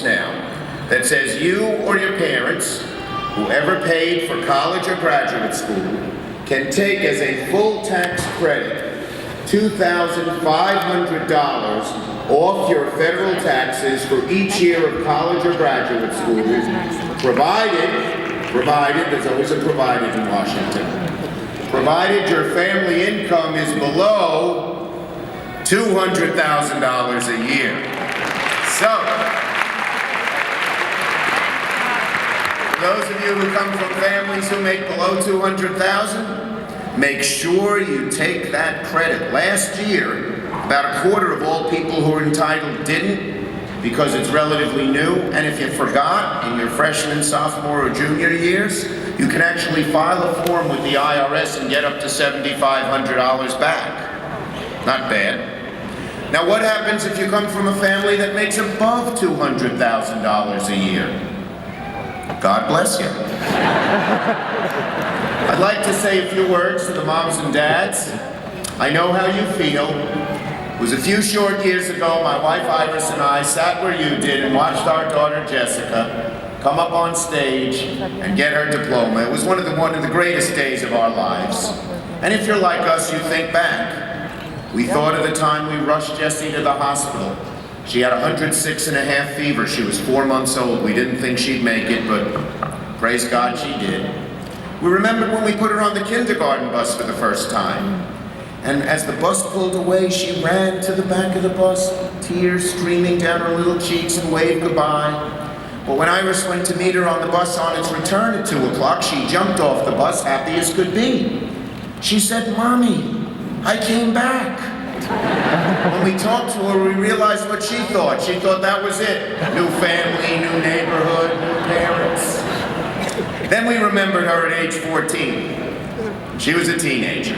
books now that says you or your parents, whoever paid for college or graduate school, can take as a full tax credit $2,500 off your federal taxes for each year of college or graduate school, provided, there's always a provided in Washington, provided your family income is below $200,000 a year. So, those of you who come from families who make below $200,000, make sure you take that credit. Last year, about a quarter of all people who are entitled didn't, because it's relatively new, and if you forgot in your freshman, sophomore, or junior years, you can actually file a form with the IRS and get up to $7,500 back. Not bad. Now what happens if you come from a family that makes above $200,000 a year? God bless you. I'd like to say a few words to the moms and dads. I know how you feel. It was a few short years ago, my wife Iris and I sat where you did and watched our daughter Jessica come up on stage and get her diploma. It was one of the greatest days of our lives. And if you're like us, you think back. We thought of the time we rushed Jessie to the hospital. She had 106.5 fever. She was 4 months old. We didn't think she'd make it, but praise God she did. We remembered when we put her on the kindergarten bus for the first time. And as the bus pulled away, she ran to the back of the bus, tears streaming down her little cheeks, and waved goodbye. But when Iris went to meet her on the bus on its return at 2 o'clock, she jumped off the bus happy as could be. She said, "Mommy, I came back." When we talked to her, we realized what she thought. She thought that was it. New family, new neighborhood, new parents. Then we remembered her at age 14. She was a teenager.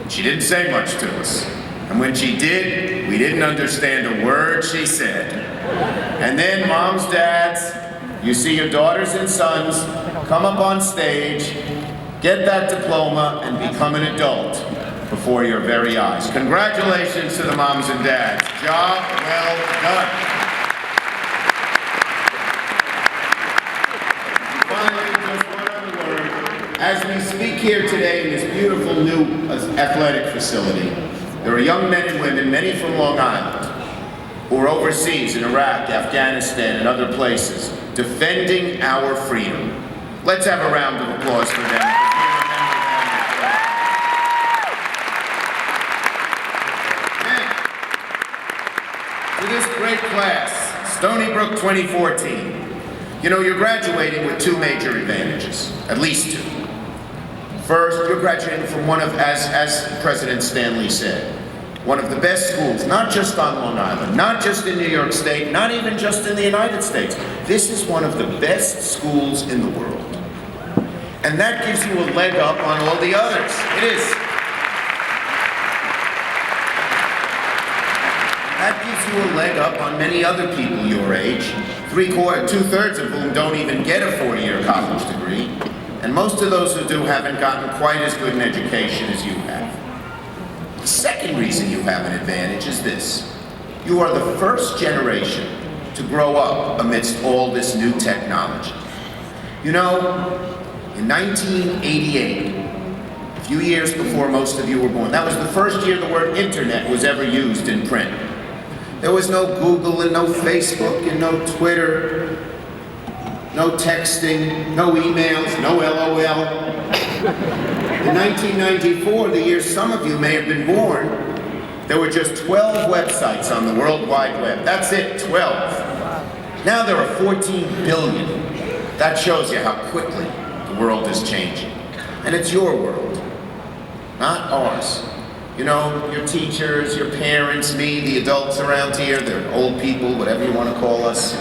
She didn't say much to us. And when she did, we didn't understand a word she said. And then moms, dads, you see your daughters and sons come up on stage, get that diploma, and become an adult before your very eyes. Congratulations to the moms and dads. Job well done. Finally, just one other word. As we speak here today in this beautiful new athletic facility, there are young men and women, many from Long Island, who are overseas in Iraq, Afghanistan, and other places, defending our freedom. Let's have a round of applause for them. To this great class, Stony Brook 2014, you know, you're graduating with two major advantages, at least two. First, you're graduating from one of, as President Stanley said, one of the best schools, not just on Long Island, not just in New York State, not even just in the United States. This is one of the best schools in the world. And that gives you a leg up on all the others. It is. That gives you a leg up on many other people your age, two-thirds of whom don't even get a 4-year college degree. And most of those who do haven't gotten quite as good an education as you have. The second reason you have an advantage is this. You are the first generation to grow up amidst all this new technology. You know, in 1988, a few years before most of you were born, that was the first year the word internet was ever used in print. There was no Google and no Facebook and no Twitter, no texting, no emails, no LOL. In 1994, the year some of you may have been born, there were just 12 websites on the World Wide Web. That's it, 12. Now there are 14 billion. That shows you how quickly the world is changing. And it's your world, not ours. You know, your teachers, your parents, me, the adults around here, the old people, whatever you want to call us.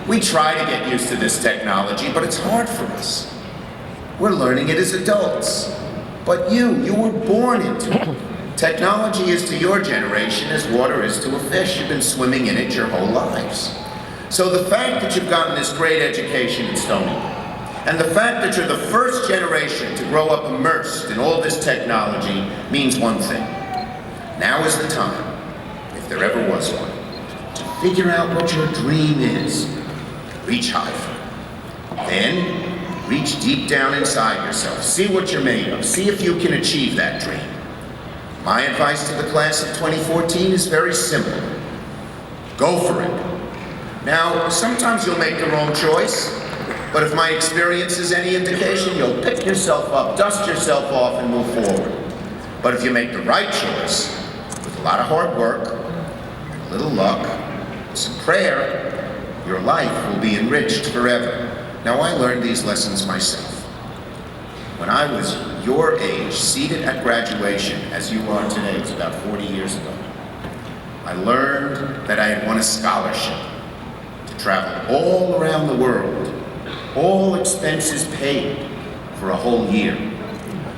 We try to get used to this technology, but it's hard for us. We're learning it as adults. But you were born into it. Technology is to your generation as water is to a fish. You've been swimming in it your whole lives. So the fact that you've gotten this great education in Stony Brook, and the fact that you're the first generation to grow up immersed in all this technology means one thing. Now is the time, if there ever was one, to Figure out what your dream is. Reach high for it. Then, reach deep down inside yourself. See what you're made of. See if you can achieve that dream. My advice to the class of 2014 is very simple. Go for it. Now, sometimes you'll make the wrong choice, but if my experience is any indication, you'll pick yourself up, dust yourself off, and move forward. But if you make the right choice, with a lot of hard work, and a little luck, some prayer, your life will be enriched forever. Now, I learned these lessons myself. When I was your age, seated at graduation, as you are today, it was about 40 years ago, I learned that I had won a scholarship to travel all around the world, all expenses paid, for a whole year.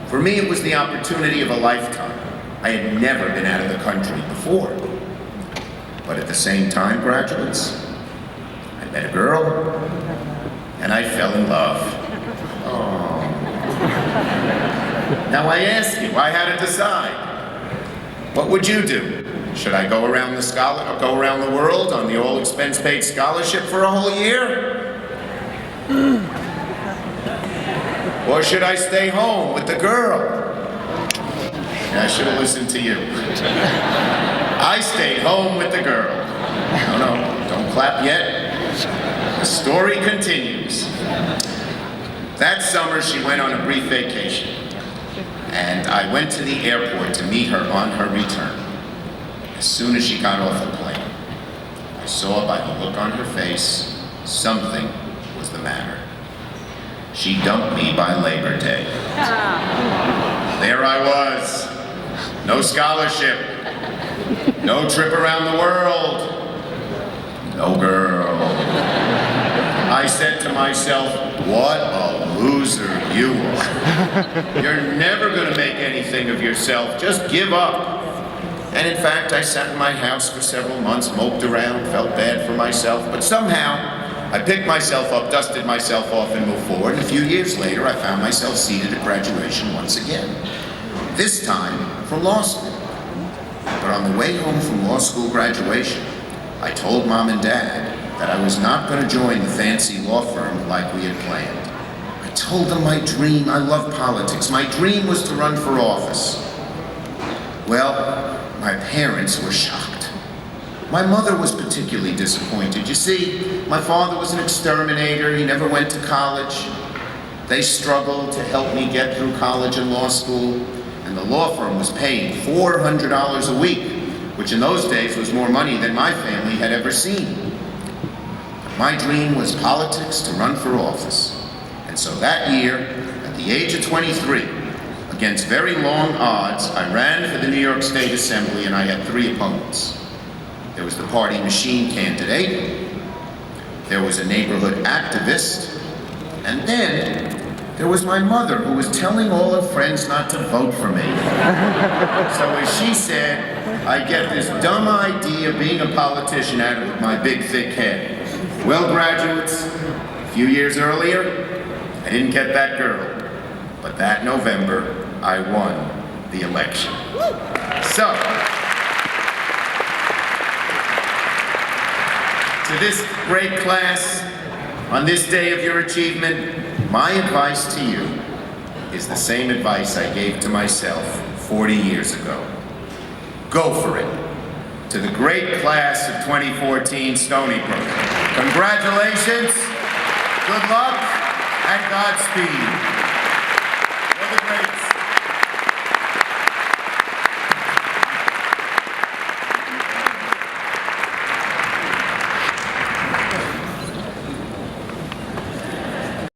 For me, it was the opportunity of a lifetime. I had never been out of the country before. But at the same time, graduates, I met a girl, and I fell in love. Oh. Now I ask you, I had to decide. What would you do? Should I go around the world on the all-expense-paid scholarship for a whole year? Or should I stay home with the girl? I should have listened to you. I stayed home with the girl. No, don't clap yet. The story continues. That summer, she went on a brief vacation, and I went to the airport to meet her on her return. As soon as she got off the plane, I saw by the look on her face, something was the matter. She dumped me by Labor Day. There I was. No scholarship. No trip around the world. No girl. I said to myself, what a loser you are. You're never going to make anything of yourself. Just give up. And in fact, I sat in my house for several months, moped around, felt bad for myself, but somehow, I picked myself up, dusted myself off, and moved forward. And a few years later, I found myself seated at graduation once again. This time, from law school. But on the way home from law school graduation, I told Mom and Dad that I was not going to join the fancy law firm like we had planned. I told them my dream, I love politics. My dream was to run for office. Well, my parents were shocked. My mother was particularly disappointed. You see, my father was an exterminator. He never went to college. They struggled to help me get through college and law school, and the law firm was paying $400 a week, which in those days was more money than my family had ever seen. My dream was politics, to run for office. And so that year, at the age of 23, against very long odds, I ran for the New York State Assembly, and I had 3 opponents. There was the party machine candidate, there was a neighborhood activist, and then there was my mother, who was telling all her friends not to vote for me. So as she said, I get this dumb idea of being a politician out of my big, thick head. Well, graduates, a few years earlier, I didn't get that girl, but that November, I won the election. So, to this great class, on this day of your achievement, my advice to you is the same advice I gave to myself 40 years ago. Go for it. To the great class of 2014 Stony Brook, congratulations, good luck, and Godspeed.